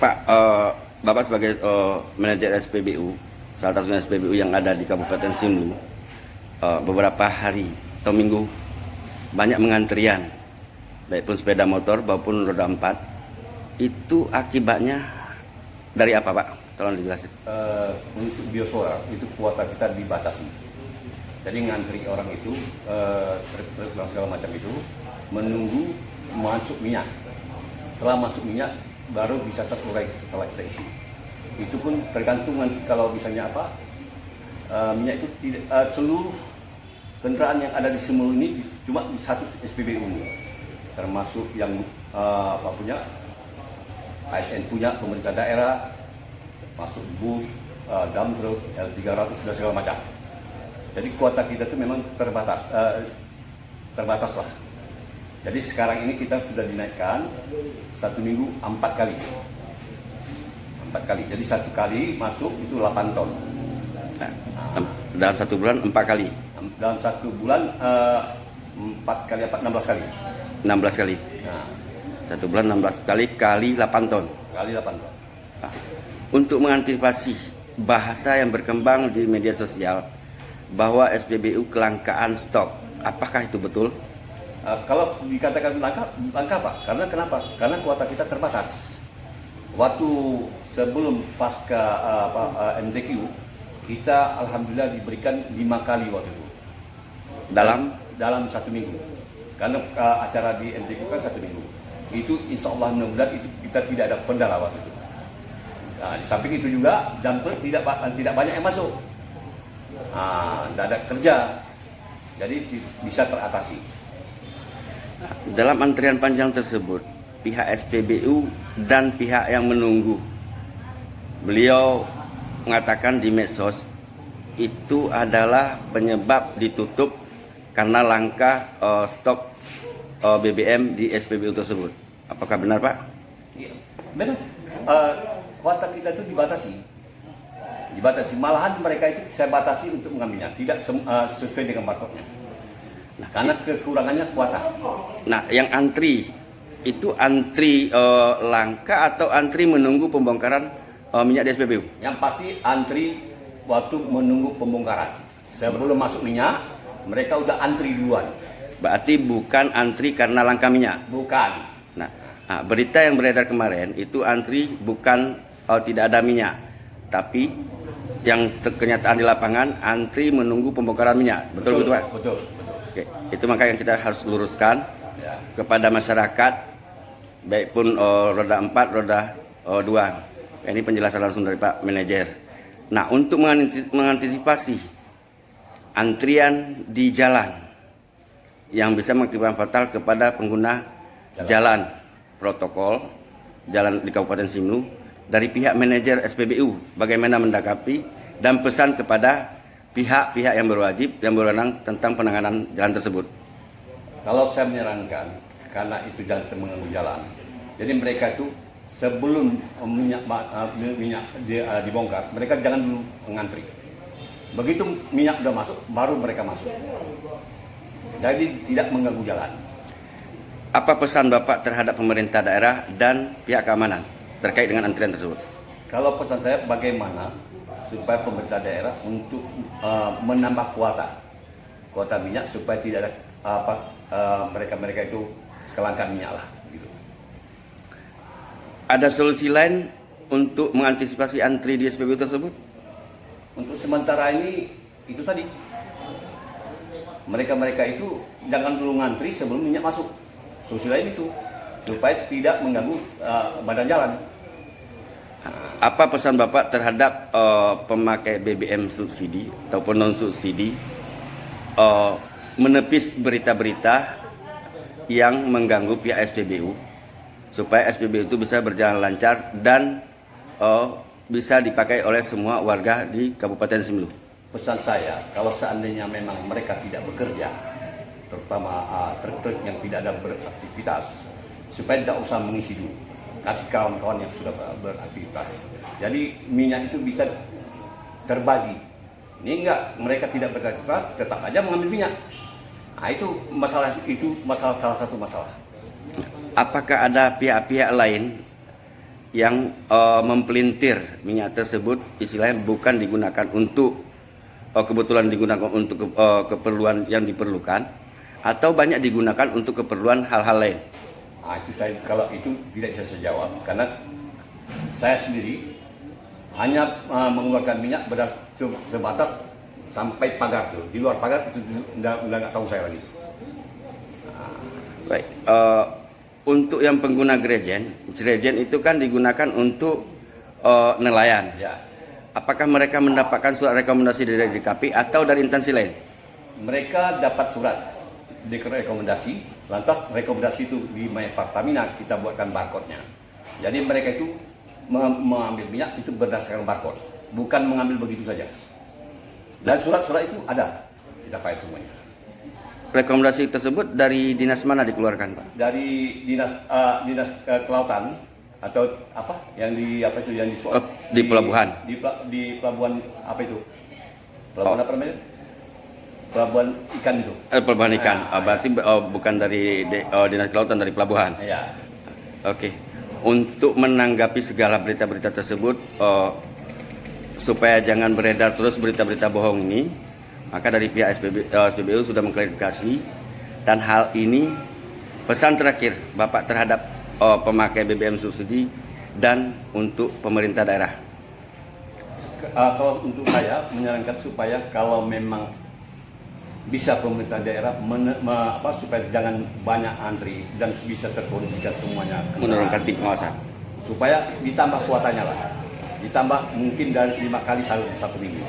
Pak, Bapak sebagai manajer SPBU, salah satunya SPBU yang ada di Kabupaten Simelu, beberapa hari atau minggu banyak mengantrian, baik pun sepeda motor maupun roda 4. Itu akibatnya dari apa, Pak? Tolong dijelasin. Untuk biosora itu kuota kita dibatasi. Jadi ngantri orang itu, truk dan segala macam itu menunggu masuk minyak. Setelah masuk minyak baru bisa terurai setelah kita isi. Itu pun tergantung nanti kalau misalnya minyak itu tidak seluruh kendaraan yang ada di Simelu ini cuma di satu SPBU ini, termasuk yang punya ASN punya pemerintah daerah, masuk bus, dump truck, L300 dan segala macam. Jadi kuota kita itu memang terbatas lah. Jadi sekarang ini kita sudah dinaikkan satu minggu 4 kali. 4 kali. Jadi satu kali masuk itu 8 ton. Nah, dalam satu bulan 4 kali. Dalam satu bulan 4 kali 16 kali. 16 kali. Nah, Satu bulan 16 kali kali 8 ton. kali 8 ton. Nah, untuk mengantisipasi bahasa yang berkembang di media sosial bahwa SPBU kelangkaan stok, apakah itu betul? Kalau dikatakan langka Pak, karena kenapa? Karena kuota kita terbatas. Waktu sebelum pasca MTQ, kita alhamdulillah diberikan 5 kali waktu itu. Dalam satu minggu. Karena acara di MTQ kan 1 minggu. Itu insya Allah mudah-mudahan itu kita tidak ada kendala waktu itu. Nah, di samping itu juga jumper tidak banyak yang masuk. Tidak ada kerja, jadi bisa teratasi. Dalam antrian panjang tersebut, pihak SPBU dan pihak yang menunggu, beliau mengatakan di medsos itu adalah penyebab ditutup karena langka stok BBM di SPBU tersebut. Apakah benar, Pak? Iya, benar. Kuota kita itu dibatasi. Malahan mereka itu saya batasi untuk mengambilnya, tidak sesuai dengan barcode-nya. Karena kekurangannya kuota. Nah, yang antri itu antri langka atau antri menunggu pembongkaran minyak di SPBU? Yang pasti antri waktu menunggu pembongkaran. Sebelum masuk minyak, mereka udah antri duluan. Berarti bukan antri karena langka minyak? Bukan. Nah, berita yang beredar kemarin itu antri bukan tidak ada minyak, tapi yang kenyataan di lapangan antri menunggu pembongkaran minyak. Betul, Pak? Betul. Oke, itu maka yang kita harus luruskan Ya. kepada masyarakat, baik pun roda 4, roda 2. Ini penjelasan langsung dari Pak Manajer. Nah, untuk mengantisipasi antrian di jalan yang bisa mengakibatkan fatal kepada pengguna jalan protokol jalan di Kabupaten Simelu, dari pihak manajer SPBU bagaimana mendakapi dan pesan kepada pihak-pihak yang berwajib yang berwenang tentang penanganan jalan tersebut. Kalau saya menyarankan, karena itu jalan mengganggu jalan, jadi mereka itu sebelum minyak dibongkar, mereka jangan dulu mengantri. Begitu minyak sudah masuk, baru mereka masuk. Jadi tidak mengganggu jalan. Apa pesan Bapak terhadap pemerintah daerah dan pihak keamanan terkait dengan antrian tersebut? Kalau pesan saya bagaimana supaya pemerintah daerah untuk menambah kuota minyak supaya tidak ada mereka itu kelangkaan minyak lah gitu. Ada solusi lain untuk mengantisipasi antri di SPBU tersebut? Untuk sementara ini itu tadi mereka itu jangan dulu ngantri sebelum minyak masuk. Solusi lain itu supaya tidak mengganggu badan jalan. Apa pesan Bapak terhadap pemakai BBM subsidi ataupun non subsidi menepis berita-berita yang mengganggu pihak SPBU supaya SPBU itu bisa berjalan lancar dan bisa dipakai oleh semua warga di Kabupaten Simelu? Pesan saya, kalau seandainya memang mereka tidak bekerja, terutama truk-truk yang tidak ada beraktivitas, supaya tidak usah mengisi dulu, kasih kawan-kawan yang sudah beraktivitas. Jadi minyak itu bisa terbagi. Ini enggak, mereka tidak beraktivitas, tetap aja mengambil minyak. Nah, itu salah satu masalah. Apakah ada pihak-pihak lain yang mempelintir minyak tersebut istilahnya bukan digunakan untuk kebetulan digunakan untuk keperluan yang diperlukan atau banyak digunakan untuk keperluan hal-hal lain. Itu saya, kalau itu tidak bisa saya jawab karena saya sendiri hanya mengeluarkan minyak sebatas sampai pagar tuh. Di luar pagar itu udah nggak tahu saya lagi. Baik, untuk yang pengguna gerejen itu kan digunakan untuk nelayan. Ya, Apakah mereka mendapatkan surat rekomendasi dari DKP atau dari instansi lain? mereka dapat surat rekomendasi, lantas rekomendasi itu di My Pertamina kita buatkan barcode-nya. Jadi mereka itu mengambil minyak itu berdasarkan barcode, bukan mengambil begitu saja. Dan surat-surat itu ada, kita file semuanya. Rekomendasi tersebut dari dinas mana dikeluarkan, Pak? Dari dinas kelautan atau apa yang di apa itu yang Di pelabuhan. Di pelabuhan apa itu? Pelabuhan apa namanya? Pelabuhan ikan itu. Pelabuhan ikan. Berarti bukan dari dinas kelautan, dari pelabuhan. Ya. Oke. Untuk menanggapi segala berita-berita tersebut supaya jangan beredar terus berita-berita bohong ini, maka dari pihak SPBU sudah mengklarifikasi dan hal ini pesan terakhir Bapak terhadap pemakai BBM subsidi dan untuk pemerintah daerah. Kalau untuk saya menyarankan supaya kalau memang bisa pemerintah daerah supaya jangan banyak antri dan bisa terkondisikan semuanya Menurunkan tingkat pengawasan. supaya ditambah kuotanya lah, ditambah mungkin dari 5 kali satu minggu.